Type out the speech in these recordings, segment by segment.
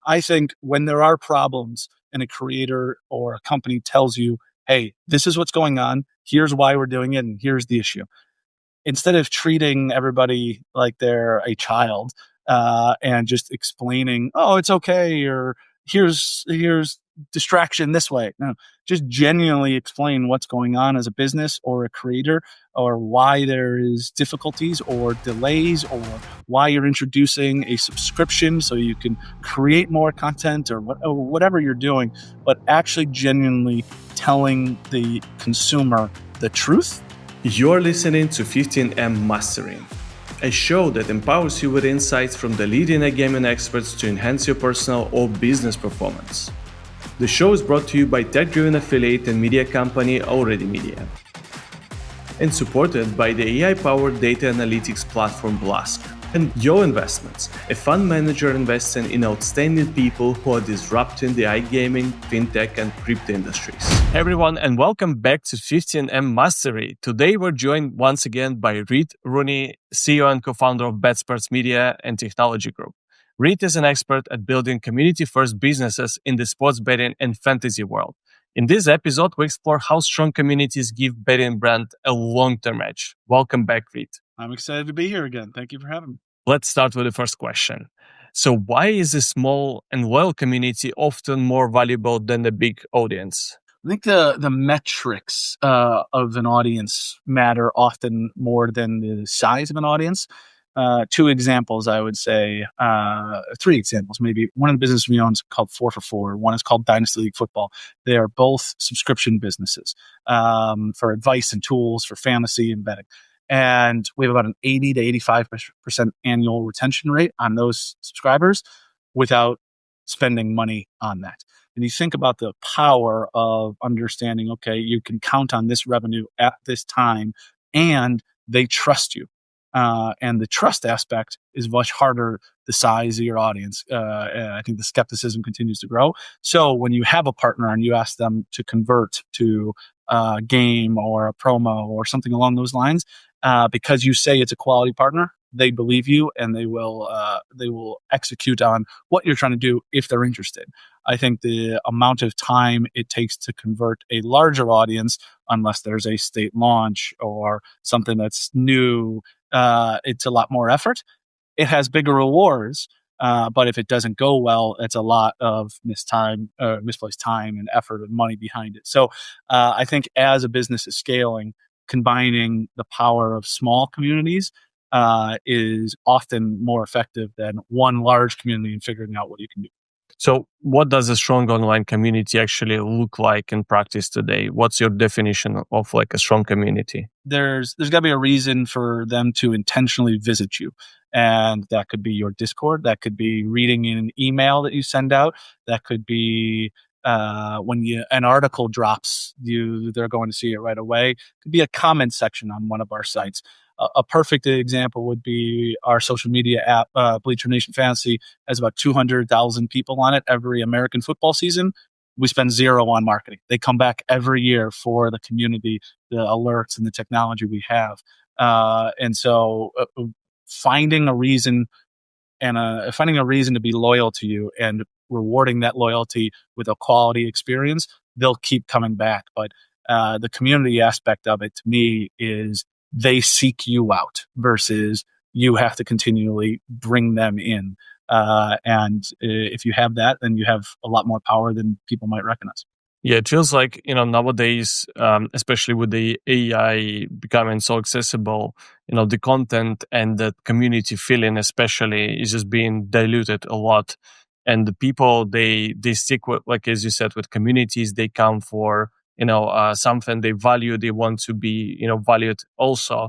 I think when there are problems and a creator or a company tells you, hey, this is what's going on, here's why we're doing it, and here's the issue. Instead of treating everybody like they're a child and just explaining, oh, it's okay, or here's distraction this way. No, just genuinely explain what's going on as a business or a creator, or why there is difficulties or delays, or why you're introducing a subscription so you can create more content, or whatever you're doing, but actually genuinely telling the consumer the truth. You're listening to 15M Mastering, a show that empowers you with insights from the leading iGaming experts to enhance your personal or business performance. The show is brought to you by tech-driven affiliate and media company Already Media, and supported by the AI-powered data analytics platform Blask. And Yo Investments, a fund manager investing in outstanding people who are disrupting the iGaming, fintech, and crypto industries. Hey everyone, and welcome back to 15M Mastery. Today we're joined once again by Reid Rooney, CEO and co-founder of Betsperts Media and Technology Group. Reid is an expert at building community-first businesses in the sports betting and fantasy world. In this episode, we explore how strong communities give betting brand a long-term edge. Welcome back, Reid. I'm excited to be here again. Thank you for having me. Let's start with the first question. So why is a small and loyal community often more valuable than a big audience? I think the metrics of an audience matter often more than the size of an audience. Two examples, I would say, three examples, maybe. One of the businesses we own is called 4 for 4. One is called Dynasty League Football. They are both subscription businesses for advice and tools for fantasy and betting. And we have about an 80 to 85% annual retention rate on those subscribers without spending money on that. And you think about the power of understanding, okay, you can count on this revenue at this time, and they trust you. And the trust aspect is much harder the size of your audience. I think the skepticism continues to grow. So when you have a partner and you ask them to convert to a game or a promo or something along those lines, because you say it's a quality partner, they believe you, and they will execute on what you're trying to do if they're interested. I think the amount of time it takes to convert a larger audience, unless there's a state launch or something that's new, it's a lot more effort. It has bigger rewards, but if it doesn't go well, it's a lot of misplaced time and effort and money behind it. So I think as a business is scaling, combining the power of small communities is often more effective than one large community and figuring out what you can do. So what does a strong online community actually look like in practice today? What's your definition of like a strong community? There's got to be a reason for them to intentionally visit you. And that could be your Discord. That could be reading in an email that you send out. That could be when an article drops, they're going to see it right away. It could be a comment section on one of our sites. A perfect example would be our social media app, Bleacher Nation Fantasy, has about 200,000 people on it every American football season. We spend zero on marketing. They come back every year for the community, the alerts, and the technology we have. And so finding a reason to be loyal to you and rewarding that loyalty with a quality experience, they'll keep coming back. But the community aspect of it, to me, is they seek you out versus you have to continually bring them in. And if you have that, then you have a lot more power than people might recognize. Yeah, it feels like, nowadays, especially with the AI becoming so accessible, the content and the community feeling especially is just being diluted a lot. And the people, they stick with, like, as you said, with communities, they come for something they value, they want to be, valued also.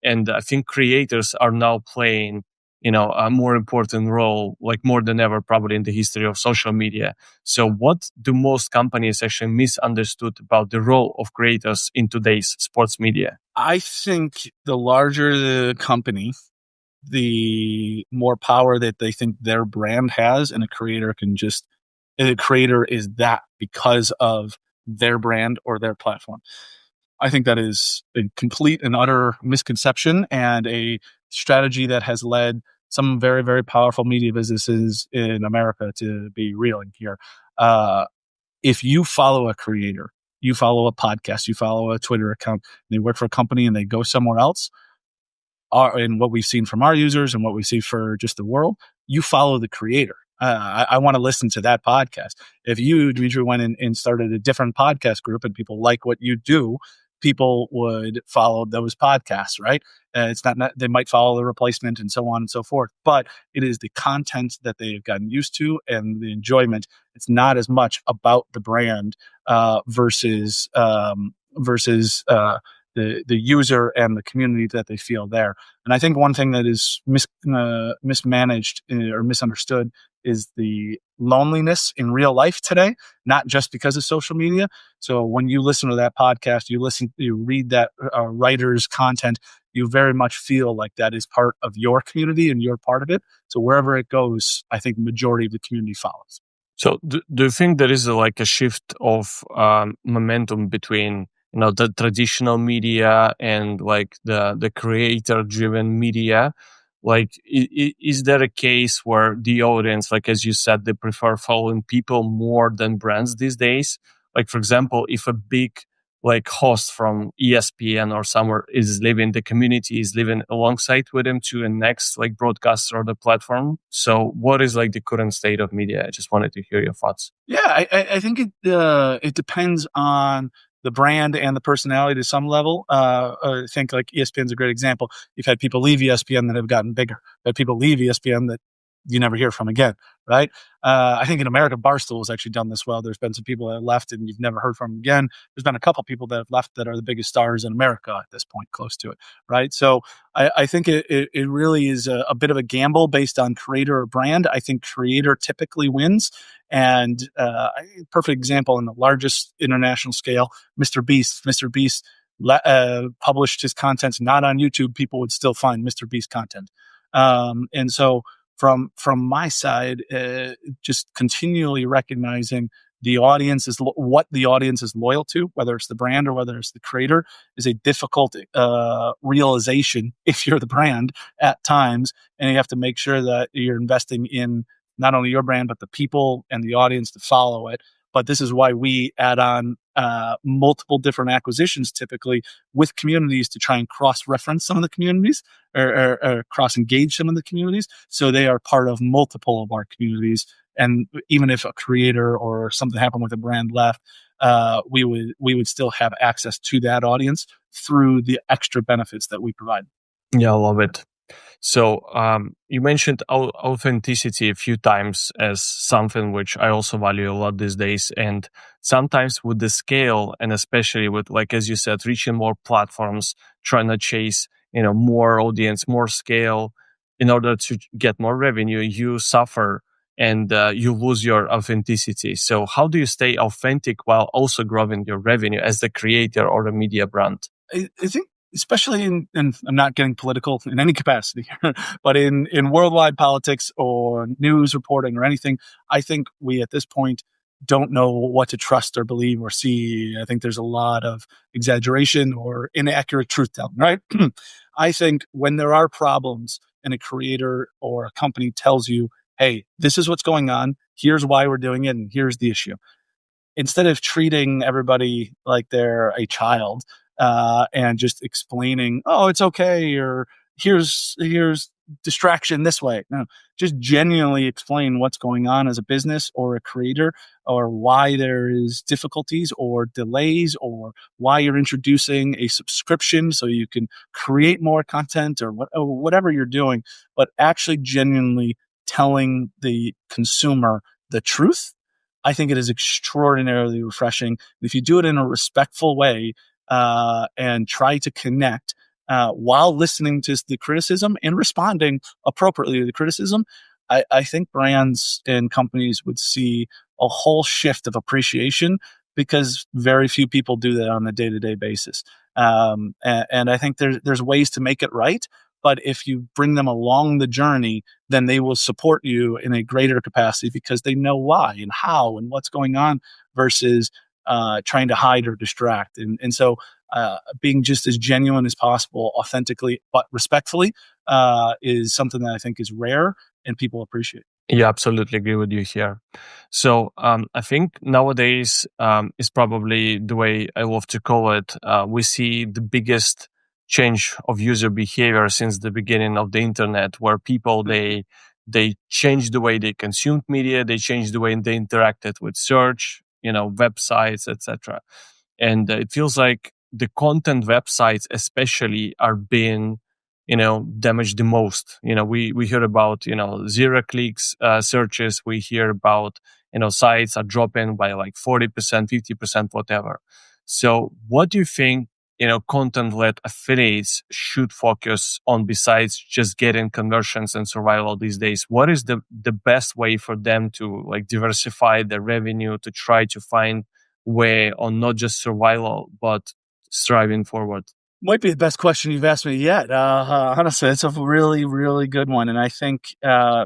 And I think creators are now playing, a more important role, like more than ever, probably in the history of social media. So what do most companies actually misunderstood about the role of creators in today's sports media? I think the larger the company, the more power that they think their brand has, and a creator is that because of their brand or their platform. I think that is a complete and utter misconception and a strategy that has led some very, very powerful media businesses in America, to be reeling here. If you follow a creator, you follow a podcast, you follow a Twitter account, they work for a company and they go somewhere else, and what we've seen from our users and what we see for just the world, you follow the creator. I want to listen to that podcast. If you, Dimitri, went and started a different podcast group and people like what you do, people would follow those podcasts, right? It's not, they might follow the replacement and so on and so forth, but it is the content that they've gotten used to and the enjoyment. It's not as much about the brand versus the user and the community that they feel there. And I think one thing that is mismanaged or misunderstood is the loneliness in real life today, not just because of social media. So when you listen to that podcast, you read that writer's content, you very much feel like that is part of your community and you're part of it. So wherever it goes, I think the majority of the community follows. So do you think there is a shift of momentum between the traditional media and like the creator driven media? Like, is there a case where the audience, like as you said, they prefer following people more than brands these days? Like, for example, if a big like host from ESPN or somewhere is living, the community is living alongside with him to a next like broadcaster or the platform. So what is like the current state of media? I just wanted to hear your thoughts. Yeah, I think it depends on the brand and the personality to some level. I think like ESPN is a great example. You've had people leave ESPN that have gotten bigger. You've had people leave ESPN that you never hear from again, right? I think in America, Barstool has actually done this well. There's been some people that have left and you've never heard from them again. There's been a couple people that have left that are the biggest stars in America at this point, close to it, right? So I think it really is a bit of a gamble based on creator or brand. I think creator typically wins. And perfect example in the largest international scale, Mr. Beast. Mr. Beast published his content not on YouTube. People would still find Mr. Beast content. And so from my side, just continually recognizing the audience is what the audience is loyal to, whether it's the brand or whether it's the creator, is a difficult realization if you're the brand at times, and you have to make sure that you're investing in not only your brand but the people and the audience to follow it. But this is why we add on multiple different acquisitions, typically with communities, to try and cross-reference some of the communities or cross-engage some of the communities, so they are part of multiple of our communities. And even if a creator or something happened with a brand left, we would still have access to that audience through the extra benefits that we provide. Yeah, I love it. So you mentioned authenticity a few times as something which I also value a lot these days. And sometimes with the scale, and especially with, like, as you said, reaching more platforms, trying to chase, more audience, more scale in order to get more revenue, you suffer and you lose your authenticity. So how do you stay authentic while also growing your revenue as the creator or a media brand? I think, especially in I'm not getting political in any capacity, but in worldwide politics or news reporting or anything, I think we at this point don't know what to trust or believe or see. I think there's a lot of exaggeration or inaccurate truth telling, right? I think when there are problems and a creator or a company tells you, hey, this is what's going on, here's why we're doing it, and here's the issue, instead of treating everybody like they're a child and just explaining, oh, it's okay, or here's distraction this way. No, just genuinely explain what's going on as a business or a creator, or why there is difficulties or delays, or why you're introducing a subscription so you can create more content, or whatever you're doing, but actually genuinely telling the consumer the truth. I think it is extraordinarily refreshing. If you do it in a respectful way and try to connect while listening to the criticism and responding appropriately to the criticism, I think brands and companies would see a whole shift of appreciation, because very few people do that on a day-to-day basis. And I think there's ways to make it right. But if you bring them along the journey, then they will support you in a greater capacity because they know why and how and what's going on, versus trying to hide or distract. And so being just as genuine as possible, authentically, but respectfully, is something that I think is rare and people appreciate. Yeah, absolutely agree with you here. So I think nowadays is probably the way I love to call it. We see the biggest change of user behavior since the beginning of the internet, where people they changed the way they consumed media, they changed the way they interacted with search, websites, etc. And it feels like the content websites, especially, are being damaged the most. We hear about zero clicks searches. We hear about sites are dropping by like 40%, 50%, whatever. So what do you think content led affiliates should focus on besides just getting conversions and survival these days? What is the best way for them to like diversify their revenue, to try to find way on not just survival but striving forward? Might be the best question you've asked me yet. Honestly, it's a really, really good one. And I think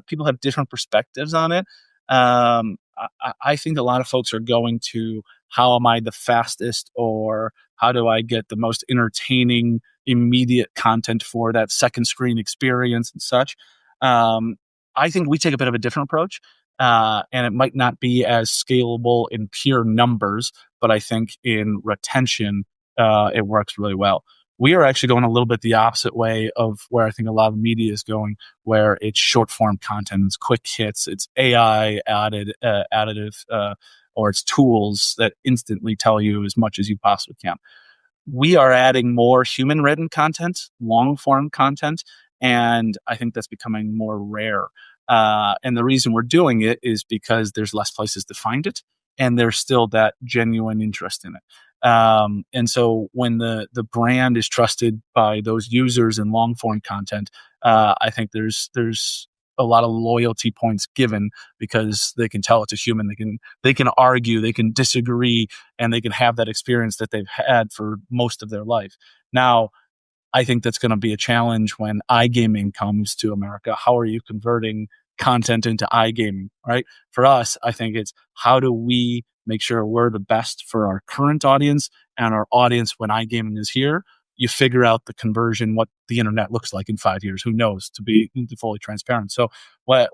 people have different perspectives on it. I think a lot of folks are going to how am I the fastest, or how do I get the most entertaining, immediate content for that second screen experience and such. I think we take a bit of a different approach. And it might not be as scalable in pure numbers, but I think in retention, it works really well. We are actually going a little bit the opposite way of where I think a lot of media is going, where it's short form content, it's quick hits, it's AI additive, or it's tools that instantly tell you as much as you possibly can. We are adding more human written content, long form content, and I think that's becoming more rare. And the reason we're doing it is because there's less places to find it, and there's still that genuine interest in it. And so when the brand is trusted by those users in long form content, I think there's a lot of loyalty points given because they can tell it's a human. They can argue, they can disagree, and they can have that experience that they've had for most of their life. Now, I think that's going to be a challenge when iGaming comes to America. How are you converting content into iGaming, right? For us, I think it's how do we make sure we're the best for our current audience and our audience when iGaming is here. You figure out the conversion, what the internet looks like in 5 years. Who knows, to be fully transparent. So what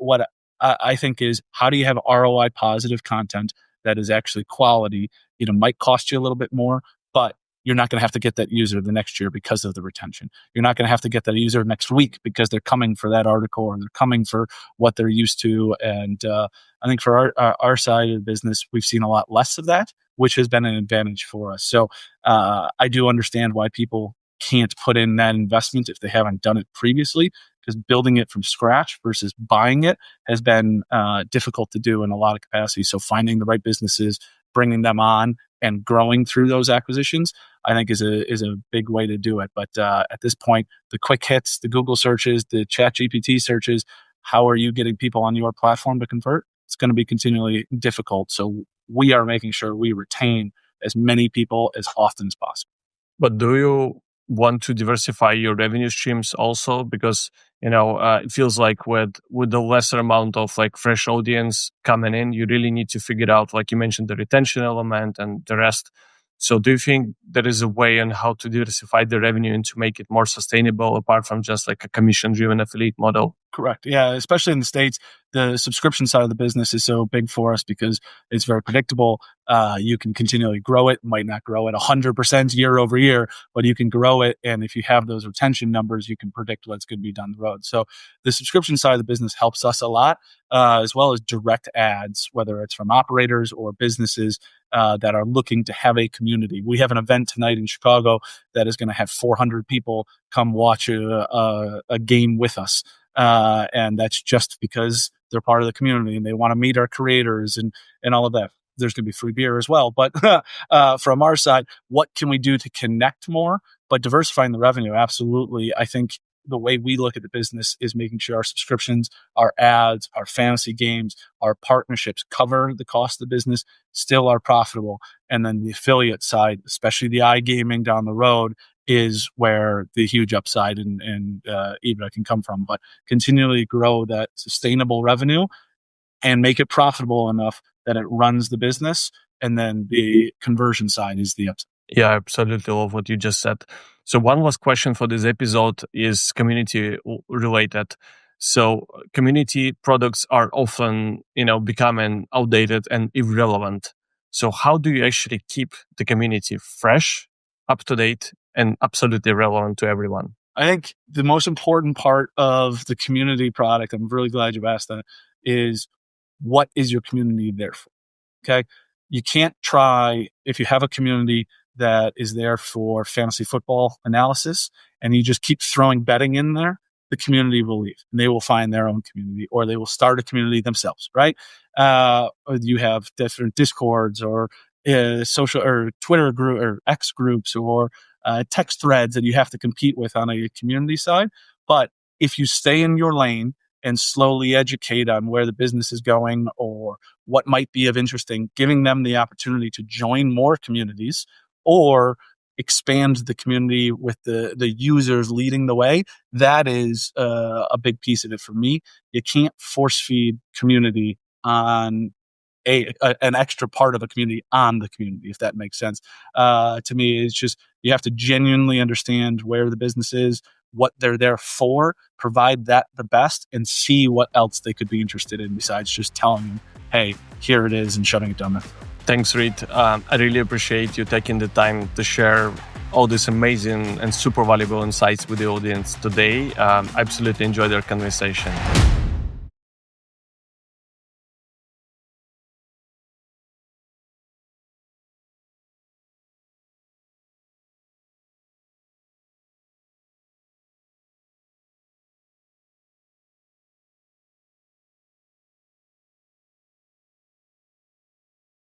I think is how do you have ROI positive content that is actually quality? It might cost you a little bit more, but you're not going to have to get that user the next year because of the retention. You're not going to have to get that user next week because they're coming for that article or they're coming for what they're used to. And I think for our side of the business, we've seen a lot less of that, which has been an advantage for us. So I do understand why people can't put in that investment if they haven't done it previously, because building it from scratch versus buying it has been difficult to do in a lot of capacity. So finding the right businesses, bringing them on, and growing through those acquisitions, I think is a big way to do it. But at this point, the quick hits, the Google searches, the ChatGPT searches, how are you getting people on your platform to convert? It's going to be continually difficult. So we are making sure we retain as many people as often as possible. But do you want to diversify your revenue streams also? Because it feels like with the lesser amount of like fresh audience coming in, you really need to figure out, like you mentioned, the retention element and the rest. So do you think there is a way on how to diversify the revenue and to make it more sustainable apart from just like a commission-driven affiliate model? Correct. Yeah, especially in the States, the subscription side of the business is so big for us because it's very predictable. You can continually grow it. Might not grow at 100% year over year, but you can grow it. And if you have those retention numbers, you can predict what's going to be down the road. So the subscription side of the business helps us a lot, as well as direct ads, whether it's from operators or businesses that are looking to have a community. We have an event tonight in Chicago that is going to have 400 people come watch a game with us. And that's just because they're part of the community and they want to meet our creators and all of that. There's going to be free beer as well. But from our side, what can we do to connect more? But diversifying the revenue, absolutely. I think the way we look at the business is making sure our subscriptions, our ads, our fantasy games, our partnerships cover the cost of the business, still are profitable. And then the affiliate side, especially the iGaming down the road, is where the huge upside and EBITDA can come from. But continually grow that sustainable revenue and make it profitable enough that it runs the business and then the conversion side is the upside. Yeah, I absolutely love what you just said. So one last question for this episode is community related. So community products are often, becoming outdated and irrelevant. So how do you actually keep the community fresh, up to date, and absolutely relevant to everyone? I think the most important part of the community product, I'm really glad you've asked that, is what is your community there for? Okay. You can't try, if you have a community that is there for fantasy football analysis and you just keep throwing betting in there, the community will leave and they will find their own community or they will start a community themselves, right? You have different Discords or social or Twitter group or X groups or text threads that you have to compete with on a community side. But if you stay in your lane and slowly educate on where the business is going or what might be of interesting, giving them the opportunity to join more communities or expand the community with the users leading the way, that is a big piece of it for me. You can't force feed community on an extra part of a community on the community, if that makes sense. To me, it's just you have to genuinely understand where the business is, what they're there for, provide that the best, and see what else they could be interested in besides just telling them, hey, here it is, and shutting it down there. Thanks, Reid. I really appreciate you taking the time to share all these amazing and super valuable insights with the audience today. I absolutely enjoyed our conversation.